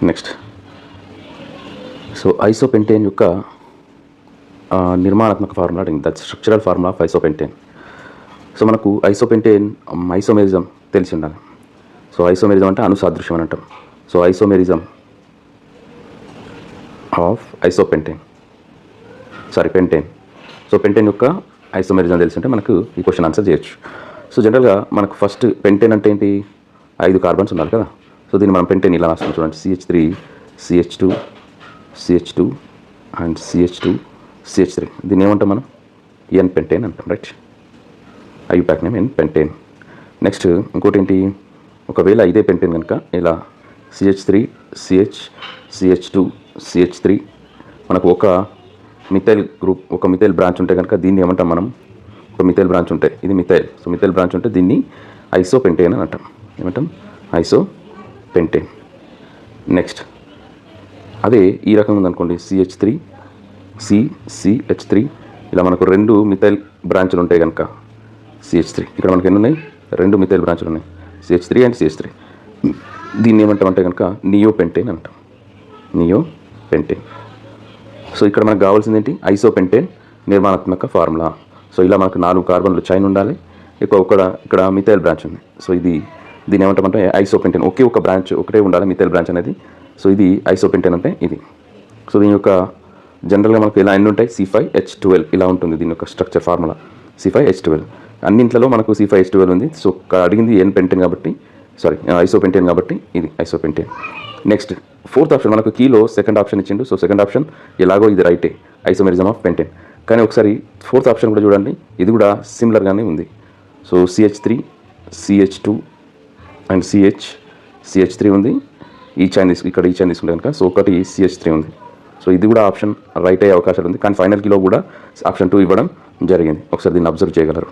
Next so ఐసోపెంటేన్ యొక్క నిర్మాణాత్మక formula అడిగింది. That structural formula of isopentane. So మనకు ఐసోపెంటేన్ ఐసోమెరిజం తెలిసి ఉండాలి. సో ఐసోమెరిజం అంటే అనుసాదృశ్యం అని అంటాం. So isomerism of pentane. So pentane యొక్క ఐసోమెరిజం తెలిసి ఉంటే మనకు ఈ క్వశ్చన్ ఆన్సర్ చేయొచ్చు. సో జనరల్గా మనకు ఫస్ట్ పెంటేన్ అంటే ఏంటి, 5 కార్బన్స్ ఉండాలి కదా. సో దీన్ని మనం పెంటేన్ ఇలా రాస్తాం చూడండి, CH3 CH2 అండ్ CH3. దీన్ని ఏమంటాం మనం, ఎన్ పెంటేన్ అంటాం, రైట్. ఐయుపాక్ నేమ్ ఎన్ పెంటేన్. నెక్స్ట్ ఇంకోటి ఏంటి, ఒకవేళ ఇదే పెంటేన్ కనుక ఇలా CH3 CH2 CH3 మనకు ఒక మిథైల్ గ్రూప్, ఒక మిథైల్ బ్రాంచ్ ఉంటే కనుక దీన్ని ఏమంటాం మనం, ఒక మిథైల్ బ్రాంచ్ ఉంటే ఇది మిథైల్. సో మిథైల్ బ్రాంచ్ ఉంటే దీన్ని ఐసోపెంటేన్ అని అంటాం. ఏమంటాం, ఐసోపెంటేన్. నెక్స్ట్ అదే ఈ రకంగా ఉందనుకోండి, CH3 CH3 ఇలా మనకు 2 మిథైల్ బ్రాంచులు ఉంటాయి కనుక CH3, ఇక్కడ మనకి ఎన్ని ఉన్నాయి, 2 మిథైల్ బ్రాంచులు ఉన్నాయి, CH3 అండ్ CH3. దీన్ని ఏమంటామంటే కనుక నియోపెంటేన్ అంటాం, నియోపెంటేన్. సో ఇక్కడ మనకు కావాల్సింది ఏంటి, ఐసోపెంటేన్ నిర్మాణాత్మక ఫార్ములా. సో ఇలా మనకు 4 కార్బన్లు చైన్ ఉండాలి, ఇక్కడ మిథైల్ బ్రాంచ్ ఉంది. సో దీన్ని ఏమంటామంటే ఐసోపెంటేన్. ఒక బ్రాంచ్ ఒకటే ఉండాలి మిథైల్ బ్రాంచ్ అనేది. సో ఇది ఐసోపెంటేన్ అంటే ఇది. సో దీని యొక్క జనరల్గా మనకు ఇలా ఎన్ని ఉంటాయి, C5H12 ఇలా ఉంటుంది దీని యొక్క స్ట్రక్చర్ ఫార్ములా, C5H12. అన్నింట్లలో మనకు C5H12 ఉంది. సో అడిగింది ఎన్ పెంటేన్ కాబట్టి, ఐసోపెంటేన్ కాబట్టి ఇది ఐసోపెంటేన్. నెక్స్ట్ 4th ఆప్షన్ మనకు కీలో సెకండ్ ఆప్షన్ ఇచ్చిండు. సో సెకండ్ ఆప్షన్ ఎలాగో ఇది రైటే, ఐసోమెరిజం ఆఫ్ పెంటేన్. కానీ ఒకసారి 4th ఆప్షన్ కూడా చూడండి, ఇది కూడా సిమిలర్గానే ఉంది. So CH3 CH2 and CH3 ఉంది. ఈ చైన్ తీసుకుంటే కనుక సో ఒకటి CH3 ఉంది. సో ఇది కూడా ఆప్షన్ రైట్ అయ్యే అవకాశాలు ఉంది. కానీ ఫైనల్ కీలో కూడా ఆప్షన్ 2 ఇవ్వడం జరిగింది. ఒకసారి దీన్ని అబ్జర్వ్ చేయగలరు.